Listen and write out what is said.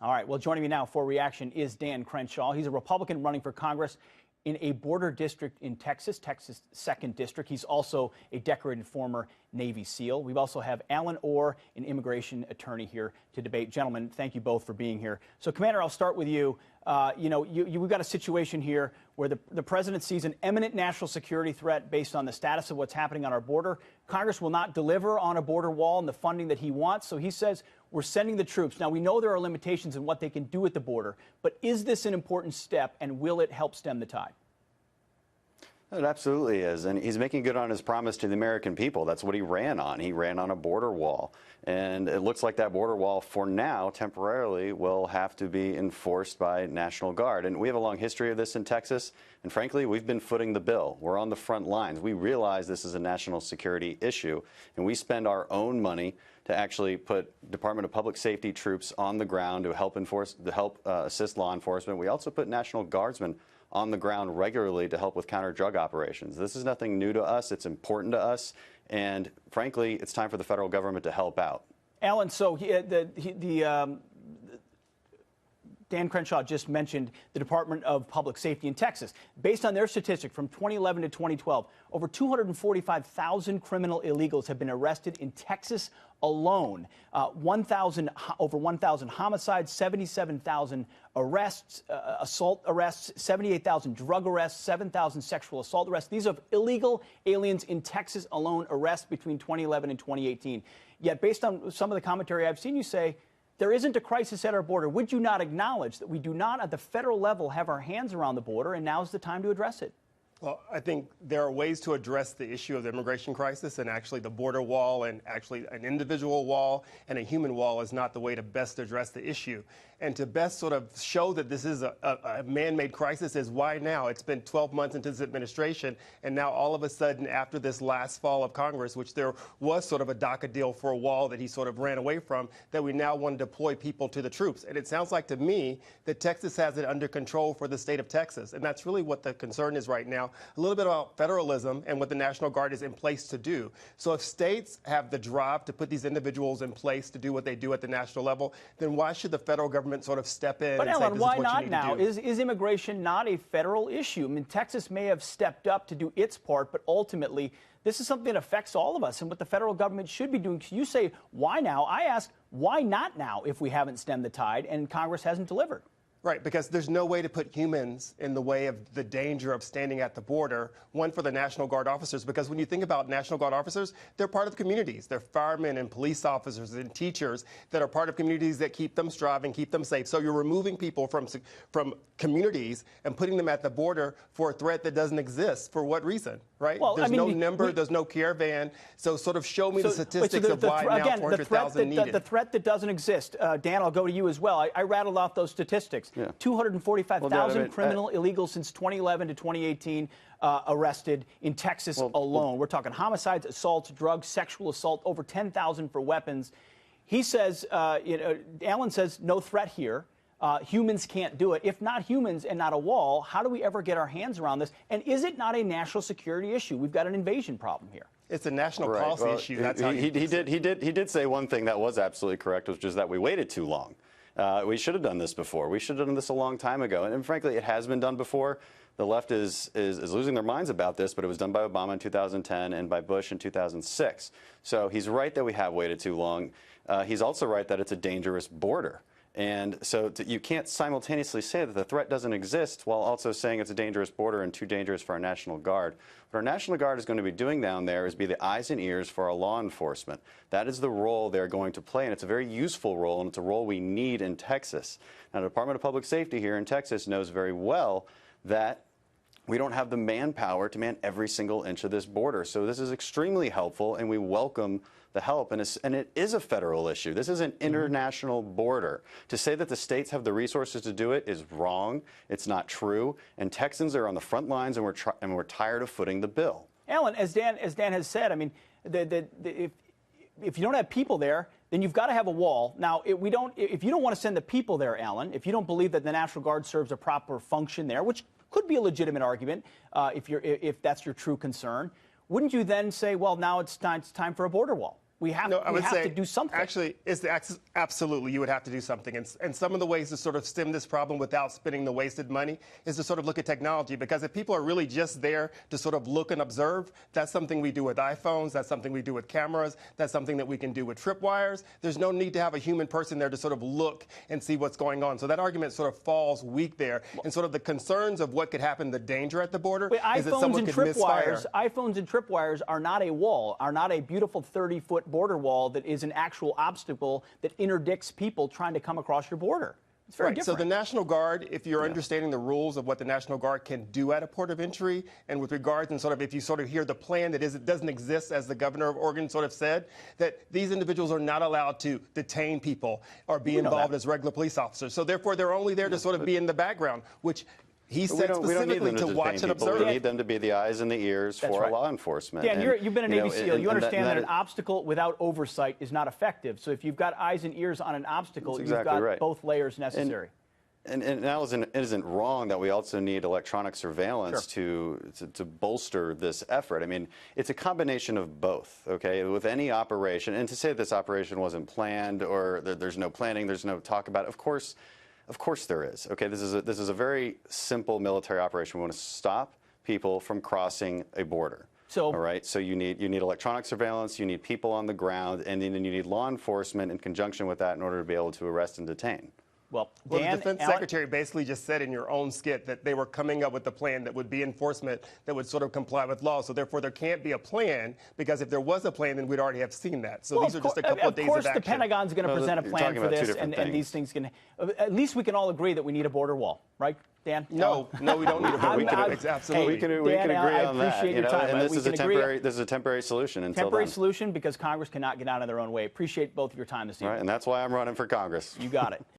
All right, well, joining me now for reaction is Dan Crenshaw. He's a Republican running for Congress in a border district in Texas, Texas 2nd District. He's also a decorated former Navy SEAL. We also have Allen Orr, an immigration attorney, here to debate. Gentlemen, thank you both for being here. So, Commander, I'll start with you. We've got a situation here where the president sees an imminent national security threat based on the status of what's happening on our border. Congress will not deliver on a border wall and the funding that he wants, so he says we're sending the troops. Now, we know there are limitations in what they can do at the border, but is this an important step, and will it help stem the tide? It absolutely is, and he's making good on his promise to the American people. That's what he ran on. He ran on a border wall, and it looks like that border wall, for now, temporarily, will have to be enforced by National Guard. And we have a long history of this in Texas, and frankly, we've been footing the bill. We're on the front lines. We realize this is a national security issue, and we spend our own money to actually put Department of Public Safety troops on the ground to help assist law enforcement. We also put National Guardsmen on the ground regularly to help with counter-drug operations. This is nothing new to us. It's important to us. And frankly, it's time for the federal government to help out. Alan, so Dan Crenshaw just mentioned the Department of Public Safety in Texas. Based on their statistic from 2011 to 2012, over 245,000 criminal illegals have been arrested in Texas alone. Over 1,000 homicides, 77,000 arrests, assault arrests, 78,000 drug arrests, 7,000 sexual assault arrests. These are illegal aliens in Texas alone arrests between 2011 and 2018. Yet, based on some of the commentary I've seen, you say there isn't a crisis at our border. Would you not acknowledge that we do not, at the federal level, have our hands around the border, and now's the time to address it? Well, I think there are ways to address the issue of the immigration crisis, and actually the border wall and actually an individual wall and a human wall is not the way to best address the issue. And to best sort of show that this is a man-made crisis is why now? It's been 12 months into this administration, and now all of a sudden, after this last fall of Congress, which there was sort of a DACA deal for a wall that he sort of ran away from, that we now want to deploy people to the troops. And it sounds like to me that Texas has it under control for the state of Texas, and that's really what the concern is right now. A little bit about federalism and what the National Guard is in place to do. So if states have the drive to put these individuals in place to do what they do at the national level, then why should the federal government sort of step in and say, Ellen, this why is what not you need now? to do? Is immigration not a federal issue? I mean, Texas may have stepped up to do its part, but ultimately, this is something that affects all of us and what the federal government should be doing. You say, why now? I ask, why not now if we haven't stemmed the tide and Congress hasn't delivered? Right, because there's no way to put humans in the way of the danger of standing at the border, one for the National Guard officers, because when you think about National Guard officers, they're part of communities. They're firemen and police officers and teachers that are part of communities that keep them striving, keep them safe. So you're removing people from communities and putting them at the border for a threat that doesn't exist. For what reason, right? Well, there's no number, there's no caravan. So sort of show me the statistics of why now 400,000 needed. The threat that doesn't exist. Dan, I'll go to you as well. I rattled off those statistics. Yeah. 245,000 criminal illegals since 2011 to 2018 arrested in Texas alone. We're talking homicides, assaults, drugs, sexual assault, over 10,000 for weapons. He says, Allen says, no threat here. Humans can't do it. If not humans and not a wall, how do we ever get our hands around this? And is it not a national security issue? We've got an invasion problem here. It's a national policy issue. That's how he did say one thing that was absolutely correct, which is that we waited too long. We should have done this before. We should have done this a long time ago. And frankly, it has been done before. The left is losing their minds about this, but it was done by Obama in 2010 and by Bush in 2006. So he's right that we have waited too long. He's also right that it's a dangerous border. And so you can't simultaneously say that the threat doesn't exist while also saying it's a dangerous border and too dangerous for our National Guard. What our National Guard is going to be doing down there is be the eyes and ears for our law enforcement. That is the role they're going to play, and it's a very useful role, and it's a role we need in Texas. Now, the Department of Public Safety here in Texas knows very well that we don't have the manpower to man every single inch of this border. So this is extremely helpful, and we welcome the help. And it is a federal issue. This is an international border. To say that the states have the resources to do it is wrong. It's not true. And Texans are on the front lines, and we're tired of footing the bill. Alan, as Dan has said, I mean, if you don't have people there, then you've got to have a wall. Now, if you don't want to send the people there, Alan, if you don't believe that the National Guard serves a proper function there, which could be a legitimate argument if that's your true concern, wouldn't you then say, well, now it's time for a border wall? We have, No, I would have say, to do something. Actually, absolutely, you would have to do something. And some of the ways to sort of stem this problem without spending the wasted money is to sort of look at technology. Because if people are really just there to sort of look and observe, that's something we do with iPhones. That's something we do with cameras. That's something that we can do with tripwires. There's no need to have a human person there to sort of look and see what's going on. So that argument sort of falls weak there. And sort of the concerns of what could happen, the danger at the border, is that someone could misfire. iPhones and tripwires are not a wall, are not a beautiful 30-foot border wall that is an actual obstacle that interdicts people trying to come across your border. It's very different. So the National Guard, if you're understanding the rules of what the National Guard can do at a port of entry, and with regards and sort of if you sort of hear the plan that it doesn't exist, as the governor of Oregon sort of said, that these individuals are not allowed to detain people or be involved as regular police officers. So therefore, they're only there to sort of be in the background, which he said specifically to watch and observe. We need them to be the eyes and the ears for law enforcement. Dan, you've been a Navy SEAL. You understand that an obstacle without oversight is not effective. So if you've got eyes and ears on an obstacle, you've got both layers necessary. And now it isn't wrong that we also need electronic surveillance to bolster this effort. I mean, it's a combination of both, okay? With any operation, and to say this operation wasn't planned or there's no planning, there's no talk about it, of course there is. Okay, this is a very simple military operation. We want to stop people from crossing a border. So, all right, so you need electronic surveillance, you need people on the ground, and then you need law enforcement in conjunction with that in order to be able to arrest and detain. Well, the Defense Secretary basically just said in your own skit that they were coming up with a plan that would be enforcement that would sort of comply with law. So therefore, there can't be a plan, because if there was a plan, then we'd already have seen that. So these are just a couple of days of action. Of course, the Pentagon's going to present a plan for this, and these things can. At least we can all agree that we need a border wall, right, Dan? No, we don't need a border wall. Absolutely, we can agree on that. I appreciate your time. And this is a temporary solution until temporary solution, because Congress cannot get out of their own way. Appreciate both of your time this evening. Right, and that's why I'm running for Congress. You got it.